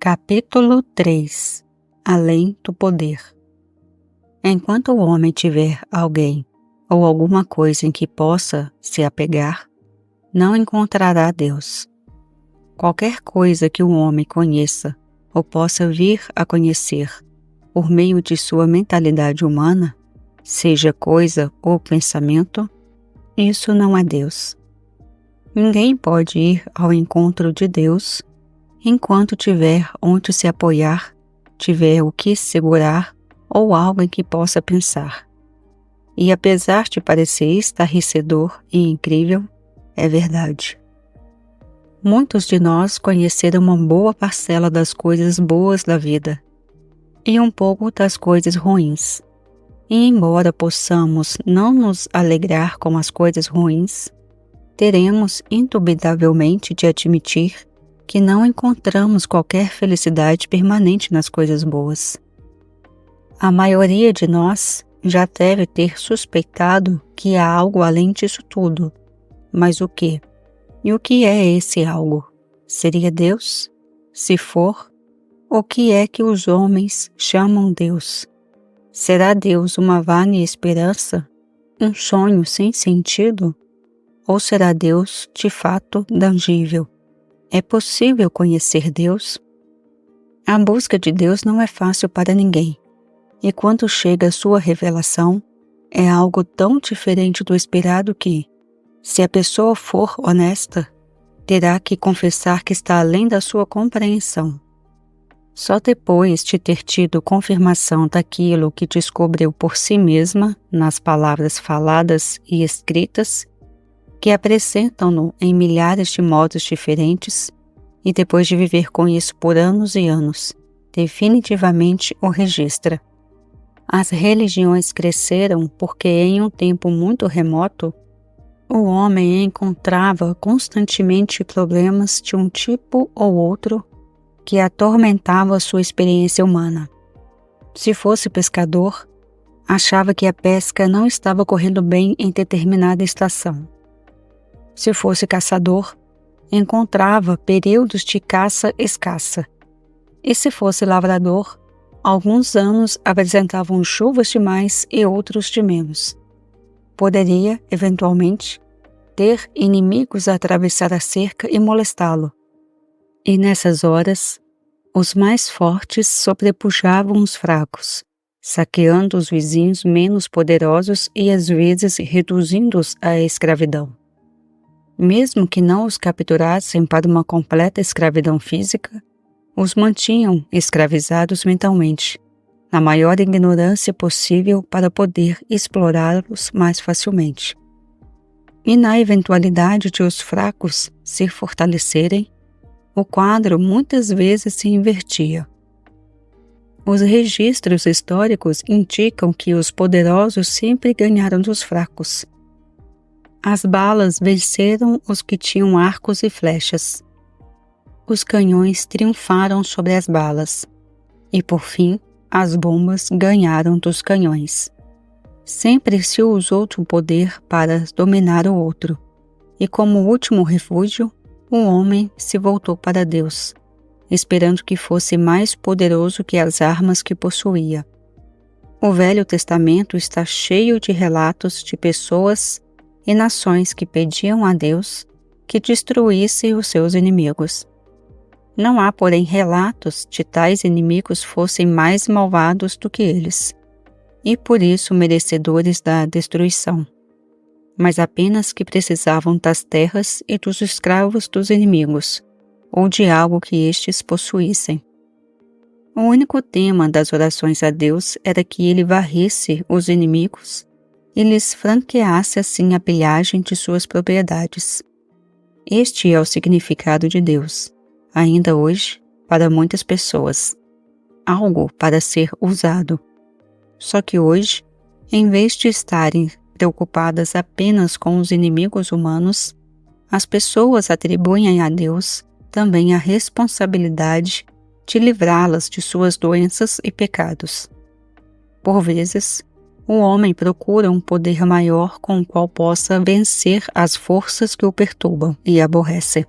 Capítulo 3 Além do poder. Enquanto o homem tiver alguém ou alguma coisa em que possa se apegar, não encontrará Deus. Qualquer coisa que o homem conheça ou possa vir a conhecer por meio de sua mentalidade humana, seja coisa ou pensamento, isso não é Deus. Ninguém pode ir ao encontro de Deus enquanto tiver onde se apoiar, tiver o que segurar ou algo em que possa pensar. E apesar de parecer estarrecedor e incrível, é verdade. Muitos de nós conheceram uma boa parcela das coisas boas da vida e um pouco das coisas ruins. E embora possamos não nos alegrar com as coisas ruins, teremos indubitavelmente de admitir que não encontramos qualquer felicidade permanente nas coisas boas. A maioria de nós já deve ter suspeitado que há algo além disso tudo. Mas o que? E o que é esse algo? Seria Deus? Se for, o que é que os homens chamam Deus? Será Deus uma vã esperança? Um sonho sem sentido? Ou será Deus de fato tangível? É possível conhecer Deus? A busca de Deus não é fácil para ninguém. E quando chega a sua revelação, é algo tão diferente do esperado que, se a pessoa for honesta, terá que confessar que está além da sua compreensão. Só depois de ter tido confirmação daquilo que descobriu por si mesma nas palavras faladas e escritas, que apresentam-no em milhares de modos diferentes, e depois de viver com isso por anos e anos, definitivamente o registra. As religiões cresceram porque em um tempo muito remoto, o homem encontrava constantemente problemas de um tipo ou outro que atormentavam a sua experiência humana. Se fosse pescador, achava que a pesca não estava correndo bem em determinada estação. Se fosse caçador, encontrava períodos de caça escassa. E se fosse lavrador, alguns anos apresentavam chuvas demais e outros de menos. Poderia, eventualmente, ter inimigos a atravessar a cerca e molestá-lo. E nessas horas, os mais fortes sobrepujavam os fracos, saqueando os vizinhos menos poderosos e às vezes reduzindo-os à escravidão. Mesmo que não os capturassem para uma completa escravidão física, os mantinham escravizados mentalmente, na maior ignorância possível para poder explorá-los mais facilmente. E na eventualidade de os fracos se fortalecerem, o quadro muitas vezes se invertia. Os registros históricos indicam que os poderosos sempre ganharam dos fracos. As balas venceram os que tinham arcos e flechas. Os canhões triunfaram sobre as balas. E, por fim, as bombas ganharam dos canhões. Sempre se usou do poder para dominar o outro. E como último refúgio, o homem se voltou para Deus, esperando que fosse mais poderoso que as armas que possuía. O Velho Testamento está cheio de relatos de pessoas e nações que pediam a Deus que destruísse os seus inimigos. Não há, porém, relatos de tais inimigos fossem mais malvados do que eles, e por isso merecedores da destruição, mas apenas que precisavam das terras e dos escravos dos inimigos, ou de algo que estes possuíssem. O único tema das orações a Deus era que ele varresse os inimigos e lhes franqueasse assim a pilhagem de suas propriedades. Este é o significado de Deus, ainda hoje, para muitas pessoas. Algo para ser usado. Só que hoje, em vez de estarem preocupadas apenas com os inimigos humanos, as pessoas atribuem a Deus também a responsabilidade de livrá-las de suas doenças e pecados. Por vezes, o homem procura um poder maior com o qual possa vencer as forças que o perturbam e aborrecem.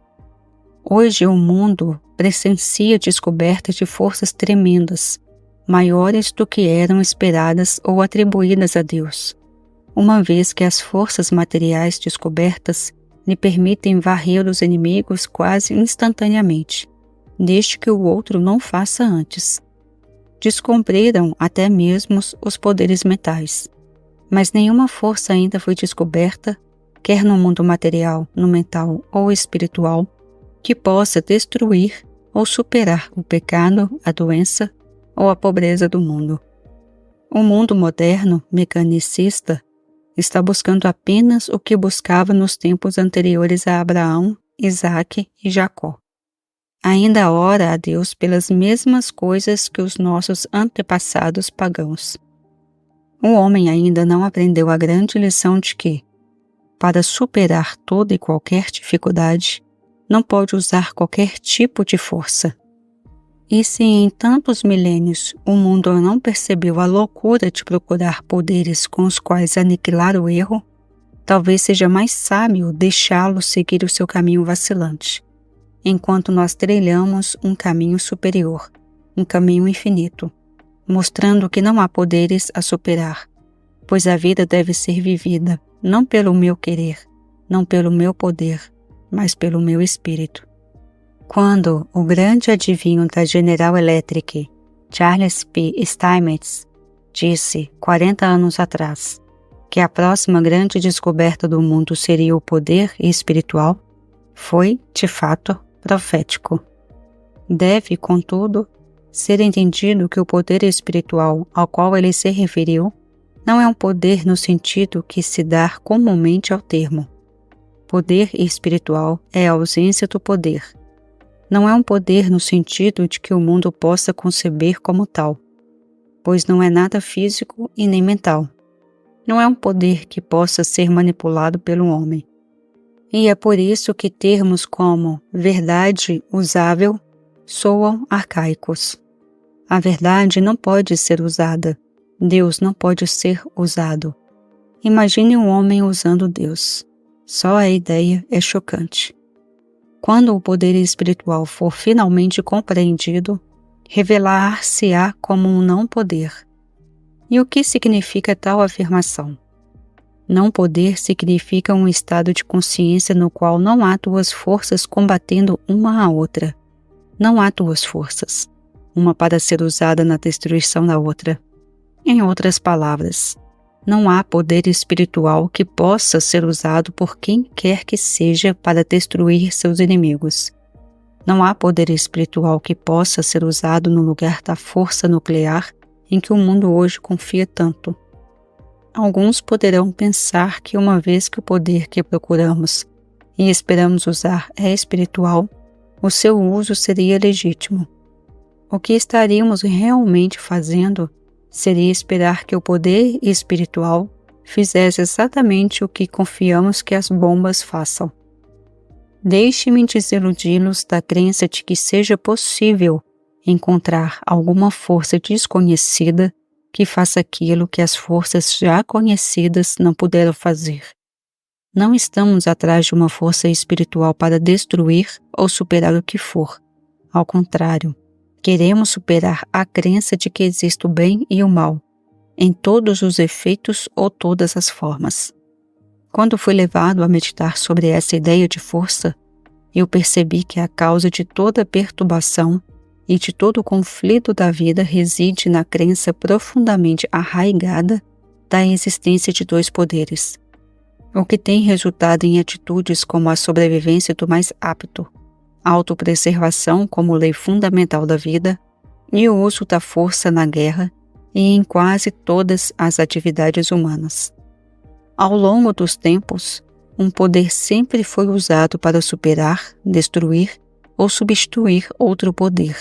Hoje o mundo presencia descobertas de forças tremendas, maiores do que eram esperadas ou atribuídas a Deus, uma vez que as forças materiais descobertas lhe permitem varrer os inimigos quase instantaneamente, desde que o outro não faça antes. Descobriram até mesmo os poderes mentais, mas nenhuma força ainda foi descoberta, quer no mundo material, no mental ou espiritual, que possa destruir ou superar o pecado, a doença ou a pobreza do mundo. O mundo moderno, mecanicista, está buscando apenas o que buscava nos tempos anteriores a Abraão, Isaque e Jacó. Ainda ora a Deus pelas mesmas coisas que os nossos antepassados pagãos. O homem ainda não aprendeu a grande lição de que, para superar toda e qualquer dificuldade, não pode usar qualquer tipo de força. E se em tantos milênios o mundo não percebeu a loucura de procurar poderes com os quais aniquilar o erro, talvez seja mais sábio deixá-lo seguir o seu caminho vacilante, enquanto nós trilhamos um caminho superior, um caminho infinito, mostrando que não há poderes a superar, pois a vida deve ser vivida não pelo meu querer, não pelo meu poder, mas pelo meu espírito. Quando o grande adivinho da General Electric, Charles P. Steinmetz, disse, 40 anos atrás, que a próxima grande descoberta do mundo seria o poder espiritual, foi, de fato, profético. Deve, contudo, ser entendido que o poder espiritual ao qual ele se referiu não é um poder no sentido que se dá comumente ao termo. Poder espiritual é a ausência do poder. Não é um poder no sentido de que o mundo possa conceber como tal, pois não é nada físico e nem mental. Não é um poder que possa ser manipulado pelo homem. E é por isso que termos como verdade usável soam arcaicos. A verdade não pode ser usada. Deus não pode ser usado. Imagine um homem usando Deus. Só a ideia é chocante. Quando o poder espiritual for finalmente compreendido, revelar-se-á como um não poder. E o que significa tal afirmação? Não poder significa um estado de consciência no qual não há duas forças combatendo uma a outra. Não há duas forças, uma para ser usada na destruição da outra. Em outras palavras, não há poder espiritual que possa ser usado por quem quer que seja para destruir seus inimigos. Não há poder espiritual que possa ser usado no lugar da força nuclear em que o mundo hoje confia tanto. Alguns poderão pensar que uma vez que o poder que procuramos e esperamos usar é espiritual, o seu uso seria legítimo. O que estaríamos realmente fazendo seria esperar que o poder espiritual fizesse exatamente o que confiamos que as bombas façam. Deixe-me desiludi-los da crença de que seja possível encontrar alguma força desconhecida que faça aquilo que as forças já conhecidas não puderam fazer. Não estamos atrás de uma força espiritual para destruir ou superar o que for. Ao contrário, queremos superar a crença de que existe o bem e o mal, em todos os efeitos ou todas as formas. Quando fui levado a meditar sobre essa ideia de força, eu percebi que a causa de toda perturbação e de todo o conflito da vida reside na crença profundamente arraigada da existência de dois poderes, o que tem resultado em atitudes como a sobrevivência do mais apto, a autopreservação como lei fundamental da vida e o uso da força na guerra e em quase todas as atividades humanas. Ao longo dos tempos, um poder sempre foi usado para superar, destruir ou substituir outro poder.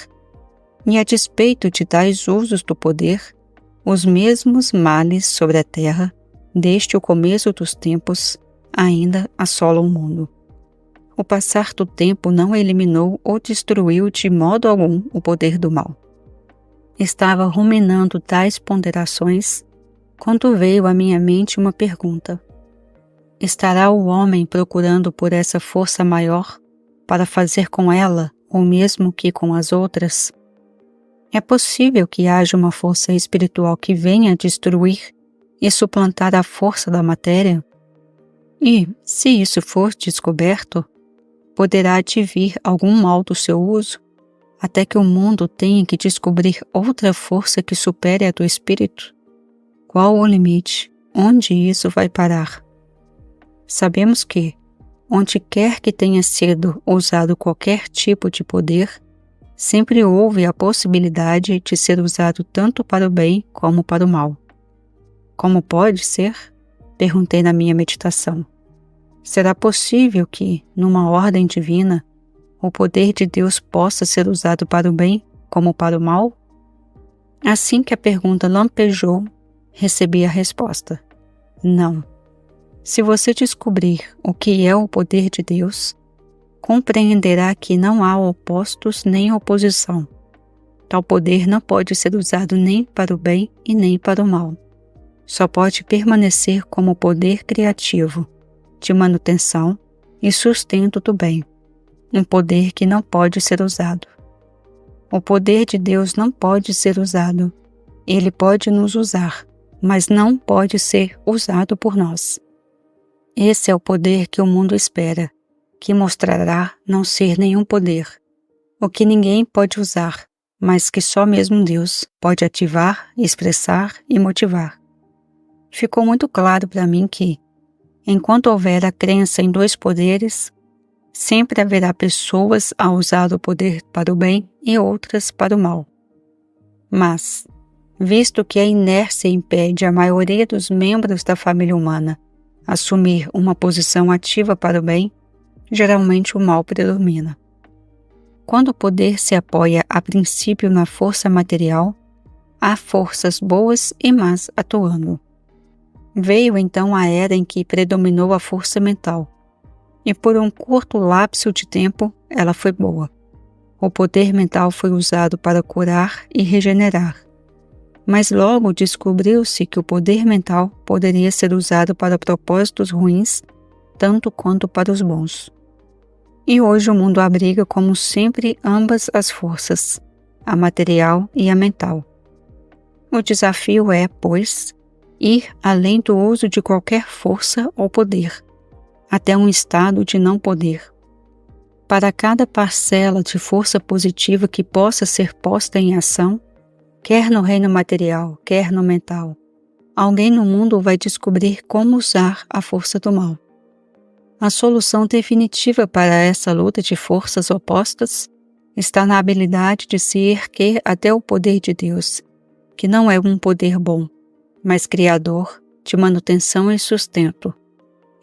E a despeito de tais usos do poder, os mesmos males sobre a terra, desde o começo dos tempos, ainda assolam o mundo. O passar do tempo não eliminou ou destruiu de modo algum o poder do mal. Estava ruminando tais ponderações quando veio à minha mente uma pergunta. Estará o homem procurando por essa força maior para fazer com ela ou mesmo que com as outras? É possível que haja uma força espiritual que venha destruir e suplantar a força da matéria? E, se isso for descoberto, poderá advir algum mal do seu uso, até que o mundo tenha que descobrir outra força que supere a do espírito? Qual o limite? Onde isso vai parar? Sabemos que, onde quer que tenha sido usado qualquer tipo de poder, sempre houve a possibilidade de ser usado tanto para o bem como para o mal. Como pode ser? Perguntei na minha meditação. Será possível que, numa ordem divina, o poder de Deus possa ser usado para o bem como para o mal? Assim que a pergunta lampejou, recebi a resposta: não. Se você descobrir o que é o poder de Deus, compreenderá que não há opostos nem oposição. Tal poder não pode ser usado nem para o bem e nem para o mal. Só pode permanecer como poder criativo, de manutenção e sustento do bem, um poder que não pode ser usado. O poder de Deus não pode ser usado. Ele pode nos usar, mas não pode ser usado por nós. Esse é o poder que o mundo espera, que mostrará não ser nenhum poder, o que ninguém pode usar, mas que só mesmo Deus pode ativar, expressar e motivar. Ficou muito claro para mim que, enquanto houver a crença em dois poderes, sempre haverá pessoas a usar o poder para o bem e outras para o mal. Mas, visto que a inércia impede a maioria dos membros da família humana assumir uma posição ativa para o bem, geralmente o mal predomina. Quando o poder se apoia a princípio na força material, há forças boas e más atuando. Veio então a era em que predominou a força mental, e por um curto lapso de tempo ela foi boa. O poder mental foi usado para curar e regenerar. Mas logo descobriu-se que o poder mental poderia ser usado para propósitos ruins, tanto quanto para os bons. E hoje o mundo abriga como sempre ambas as forças, a material e a mental. O desafio é, pois, ir além do uso de qualquer força ou poder, até um estado de não poder. Para cada parcela de força positiva que possa ser posta em ação, quer no reino material, quer no mental, alguém no mundo vai descobrir como usar a força do mal. A solução definitiva para essa luta de forças opostas está na habilidade de se erguer até o poder de Deus, que não é um poder bom, mas criador, de manutenção e sustento.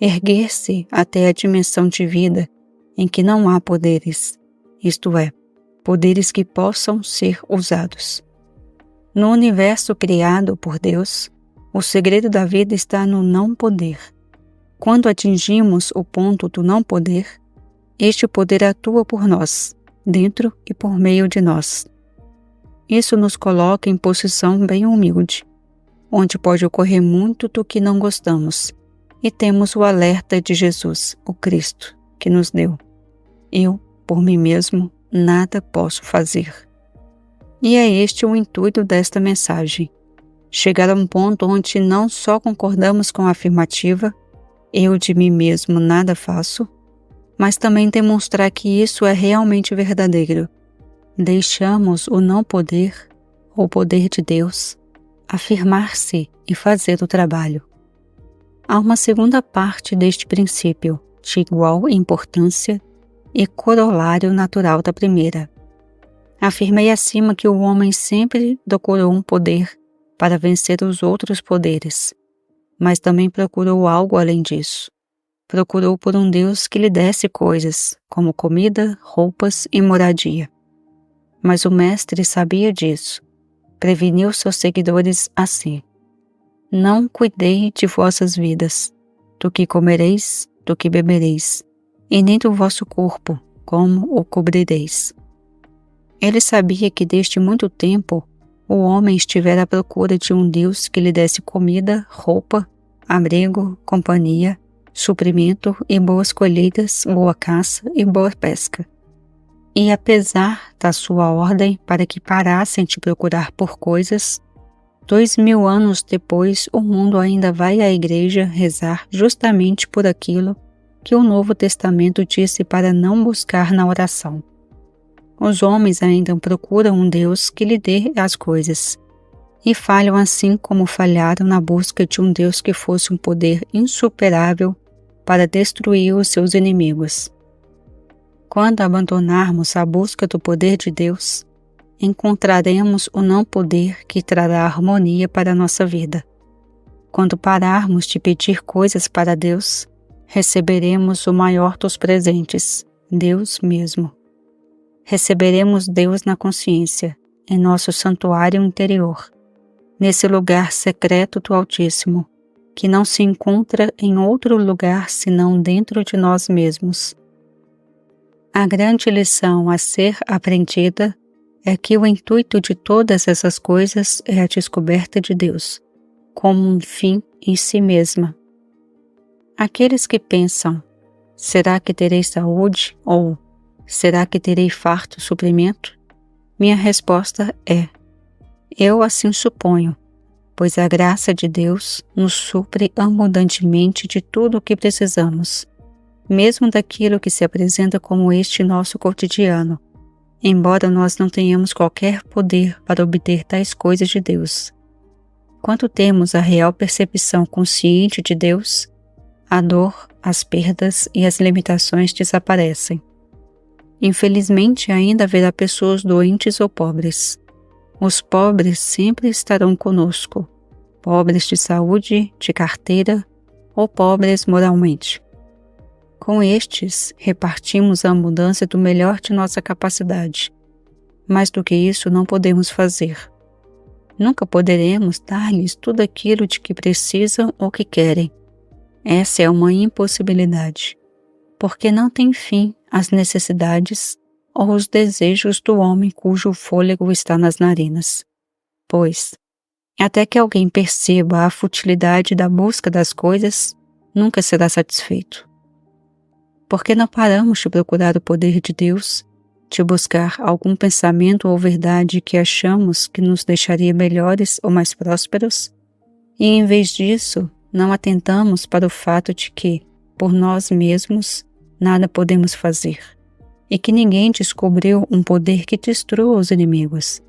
Erguer-se até a dimensão de vida em que não há poderes, isto é, poderes que possam ser usados. No universo criado por Deus, o segredo da vida está no não poder. Quando atingimos o ponto do não poder, este poder atua por nós, dentro e por meio de nós. Isso nos coloca em posição bem humilde, onde pode ocorrer muito do que não gostamos, e temos o alerta de Jesus, o Cristo, que nos deu: eu, por mim mesmo, nada posso fazer. E é este o intuito desta mensagem: chegar a um ponto onde não só concordamos com a afirmativa, eu de mim mesmo nada faço, mas também demonstrar que isso é realmente verdadeiro. Deixamos o não poder, ou poder de Deus, afirmar-se e fazer o trabalho. Há uma segunda parte deste princípio, de igual importância e corolário natural da primeira. Afirmei acima que o homem sempre procurou um poder para vencer os outros poderes, mas também procurou algo além disso. Procurou por um Deus que lhe desse coisas, como comida, roupas e moradia. Mas o mestre sabia disso. Preveniu seus seguidores assim: não cuidei de vossas vidas, do que comereis, do que bebereis, e nem do vosso corpo, como o cobrireis. Ele sabia que desde muito tempo o homem estivera à procura de um Deus que lhe desse comida, roupa, abrigo, companhia, suprimento e boas colheitas, boa caça e boa pesca. E apesar da sua ordem para que parassem de procurar por coisas, 2000 anos depois o mundo ainda vai à igreja rezar justamente por aquilo que o Novo Testamento disse para não buscar na oração. Os homens ainda procuram um Deus que lhe dê as coisas, e falham assim como falharam na busca de um Deus que fosse um poder insuperável para destruir os seus inimigos. Quando abandonarmos a busca do poder de Deus, encontraremos o não poder que trará harmonia para a nossa vida. Quando pararmos de pedir coisas para Deus, receberemos o maior dos presentes, Deus mesmo. Receberemos Deus na consciência, em nosso santuário interior, nesse lugar secreto do Altíssimo, que não se encontra em outro lugar senão dentro de nós mesmos. A grande lição a ser aprendida é que o intuito de todas essas coisas é a descoberta de Deus, como um fim em si mesma. Aqueles que pensam, será que terei saúde? Ou será que terei farto suprimento? Minha resposta é, eu assim suponho, pois a graça de Deus nos supre abundantemente de tudo o que precisamos, mesmo daquilo que se apresenta como este nosso cotidiano, embora nós não tenhamos qualquer poder para obter tais coisas de Deus. Quando temos a real percepção consciente de Deus, a dor, as perdas e as limitações desaparecem. Infelizmente, ainda haverá pessoas doentes ou pobres. Os pobres sempre estarão conosco, pobres de saúde, de carteira ou pobres moralmente. Com estes, repartimos a abundância do melhor de nossa capacidade. Mais do que isso, não podemos fazer. Nunca poderemos dar-lhes tudo aquilo de que precisam ou que querem. Essa é uma impossibilidade, porque não tem fim as necessidades ou os desejos do homem cujo fôlego está nas narinas. Pois, até que alguém perceba a futilidade da busca das coisas, nunca será satisfeito. Porque não paramos de procurar o poder de Deus, de buscar algum pensamento ou verdade que achamos que nos deixaria melhores ou mais prósperos? E em vez disso, não atentamos para o fato de que, por nós mesmos, nada podemos fazer, e que ninguém descobriu um poder que destrua os inimigos.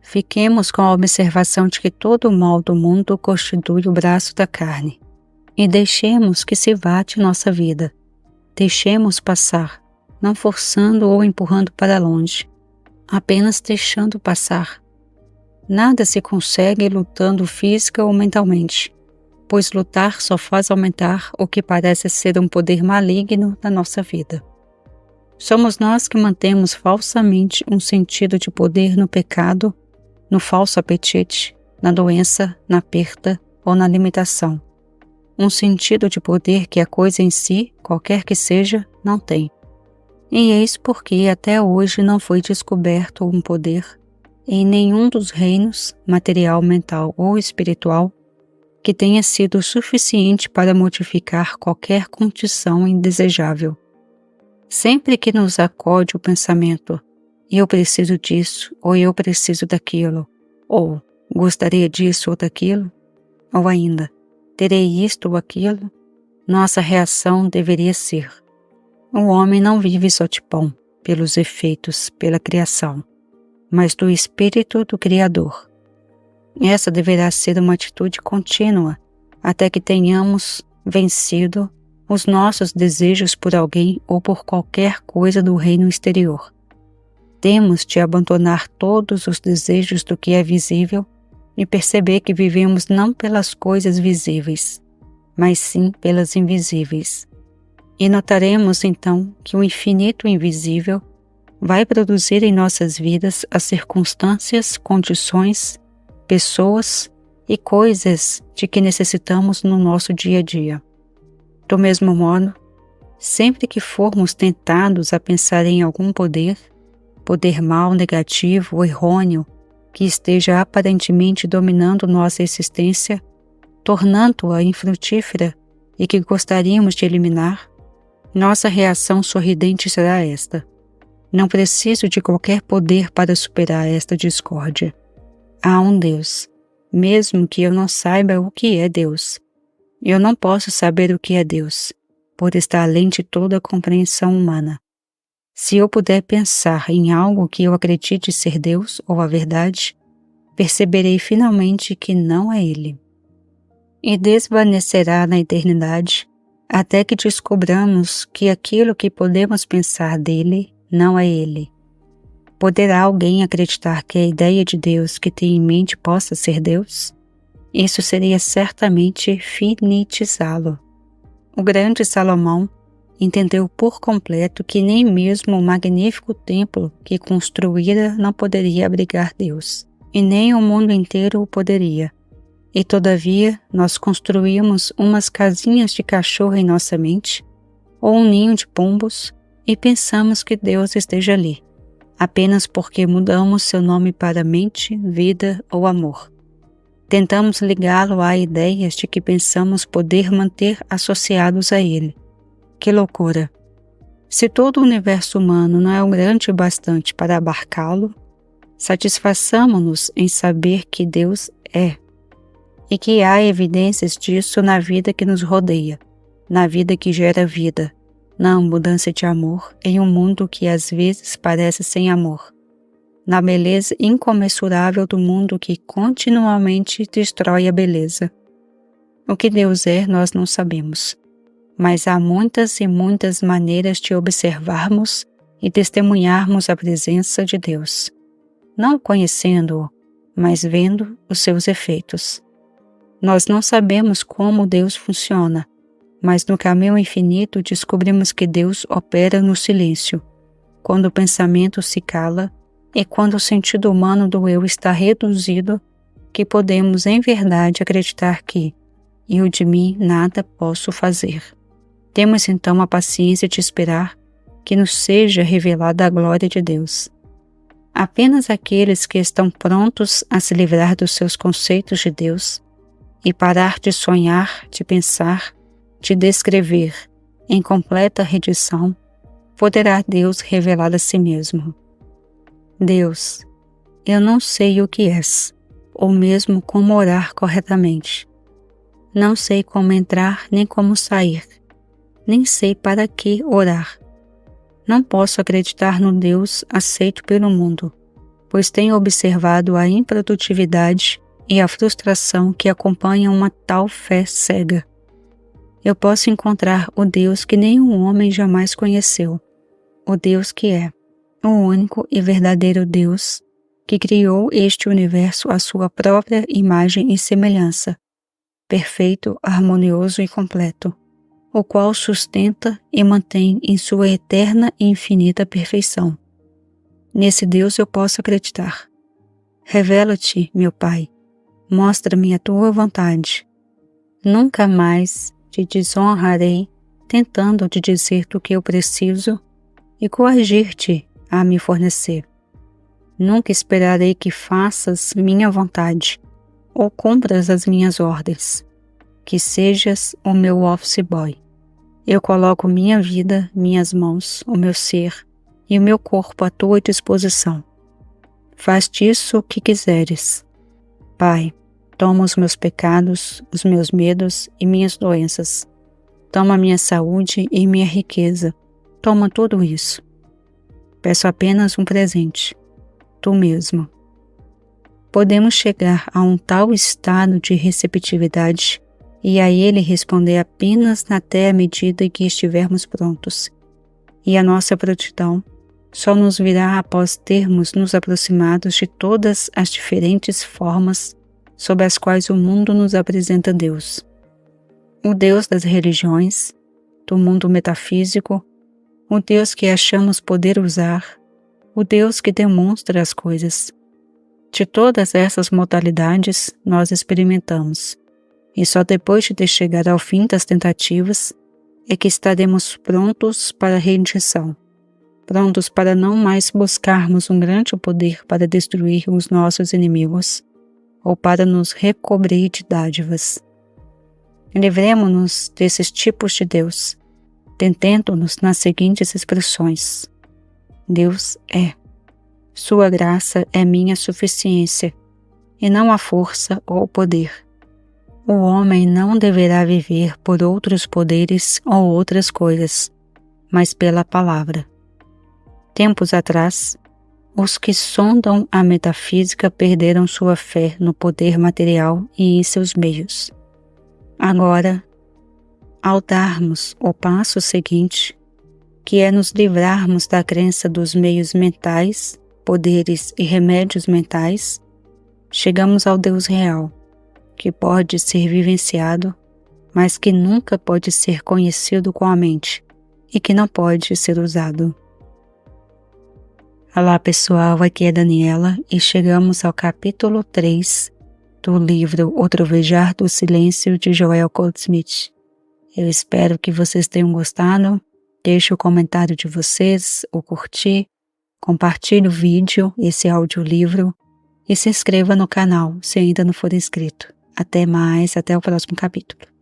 Fiquemos com a observação de que todo o mal do mundo constitui o braço da carne, e deixemos que se vá de nossa vida. Deixemos passar, não forçando ou empurrando para longe, apenas deixando passar. Nada se consegue lutando física ou mentalmente, pois lutar só faz aumentar o que parece ser um poder maligno na nossa vida. Somos nós que mantemos falsamente um sentido de poder no pecado, no falso apetite, na doença, na perda ou na limitação. Um sentido de poder que a coisa em si, qualquer que seja, não tem. E eis porque até hoje não foi descoberto um poder em nenhum dos reinos, material, mental ou espiritual, que tenha sido suficiente para modificar qualquer condição indesejável. Sempre que nos acode o pensamento, eu preciso disso, ou eu preciso daquilo, ou gostaria disso ou daquilo, ou ainda, terei isto ou aquilo, nossa reação deveria ser: o homem não vive só de pão, pelos efeitos, pela criação, mas do espírito do Criador. Essa deverá ser uma atitude contínua, até que tenhamos vencido os nossos desejos por alguém ou por qualquer coisa do reino exterior. Temos de abandonar todos os desejos do que é visível e perceber que vivemos não pelas coisas visíveis, mas sim pelas invisíveis. E notaremos então que o infinito invisível vai produzir em nossas vidas as circunstâncias, condições, pessoas e coisas de que necessitamos no nosso dia a dia. Do mesmo modo, sempre que formos tentados a pensar em algum poder mau, negativo ou errôneo, que esteja aparentemente dominando nossa existência, tornando-a infrutífera e que gostaríamos de eliminar, nossa reação sorridente será esta: Não preciso de qualquer poder para superar esta discórdia. Há um Deus, mesmo que eu não saiba o que é Deus. Eu não posso saber o que é Deus, por estar além de toda a compreensão humana. Se eu puder pensar em algo que eu acredite ser Deus ou a verdade, perceberei finalmente que não é Ele. E desvanecerá na eternidade, até que descobramos que aquilo que podemos pensar dele não é Ele. Poderá alguém acreditar que a ideia de Deus que tem em mente possa ser Deus? Isso seria certamente finitizá-lo. O grande Salomão entendeu por completo que nem mesmo o magnífico templo que construíra não poderia abrigar Deus, e nem o mundo inteiro o poderia. E todavia, nós construímos umas casinhas de cachorro em nossa mente, ou um ninho de pombos, e pensamos que Deus esteja ali, apenas porque mudamos seu nome para mente, vida ou amor. Tentamos ligá-lo a ideias de que pensamos poder manter associados a ele. Que loucura! Se todo o universo humano não é grande o bastante para abarcá-lo, satisfaçamos-nos em saber que Deus é, e que há evidências disso na vida que nos rodeia, na vida que gera vida, na abundância de amor em um mundo que às vezes parece sem amor, na beleza incomensurável do mundo que continuamente destrói a beleza. O que Deus é, nós não sabemos, mas há muitas e muitas maneiras de observarmos e testemunharmos a presença de Deus, não conhecendo-o, mas vendo os seus efeitos. Nós não sabemos como Deus funciona, mas no caminho infinito descobrimos que Deus opera no silêncio, quando o pensamento se cala e quando o sentido humano do eu está reduzido, que podemos em verdade acreditar que eu de mim nada posso fazer. Temos então a paciência de esperar que nos seja revelada a glória de Deus. Apenas aqueles que estão prontos a se livrar dos seus conceitos de Deus e parar de sonhar, de pensar, de descrever, em completa rendição, poderá Deus revelar a si mesmo. Deus, eu não sei o que és, ou mesmo como orar corretamente. Não sei como entrar nem como sair. Nem sei para que orar. Não posso acreditar no Deus aceito pelo mundo, pois tenho observado a improdutividade e a frustração que acompanham uma tal fé cega. Eu posso encontrar o Deus que nenhum homem jamais conheceu, o Deus que é, o único e verdadeiro Deus que criou este universo à sua própria imagem e semelhança, perfeito, harmonioso e completo, o qual sustenta e mantém em sua eterna e infinita perfeição. Nesse Deus eu posso acreditar. Revela-te, meu Pai, mostra-me a tua vontade. Nunca mais te desonrarei tentando te dizer do que eu preciso e coagir-te a me fornecer. Nunca esperarei que faças minha vontade ou cumpras as minhas ordens, que sejas o meu office boy. Eu coloco minha vida, minhas mãos, o meu ser e o meu corpo à tua disposição. Faz disso o que quiseres. Pai, toma os meus pecados, os meus medos e minhas doenças. Toma minha saúde e minha riqueza. Toma tudo isso. Peço apenas um presente. Tu mesmo. Podemos chegar a um tal estado de receptividade e a Ele responder apenas até a medida em que estivermos prontos. E a nossa prontidão só nos virá após termos nos aproximados de todas as diferentes formas sob as quais o mundo nos apresenta Deus. O Deus das religiões, do mundo metafísico, o Deus que achamos poder usar, o Deus que demonstra as coisas. De todas essas modalidades nós experimentamos, e só depois de ter chegado ao fim das tentativas é que estaremos prontos para a rendição, prontos para não mais buscarmos um grande poder para destruir os nossos inimigos, ou para nos recobrir de dádivas. Livremo-nos desses tipos de Deus, tentando-nos nas seguintes expressões. Deus é. Sua graça é minha suficiência, e não a força ou o poder. O homem não deverá viver por outros poderes ou outras coisas, mas pela palavra. Tempos atrás, os que sondam a metafísica perderam sua fé no poder material e em seus meios. Agora, ao darmos o passo seguinte, que é nos livrarmos da crença dos meios mentais, poderes e remédios mentais, chegamos ao Deus real, que pode ser vivenciado, mas que nunca pode ser conhecido com a mente e que não pode ser usado. Olá pessoal, aqui é Daniela e chegamos ao capítulo 3 do livro O Trovejar do Silêncio de Joel Goldsmith. Eu espero que vocês tenham gostado. Deixe o comentário de vocês, o curtir, compartilhe o vídeo, esse audiolivro e se inscreva no canal se ainda não for inscrito. Até mais, até o próximo capítulo.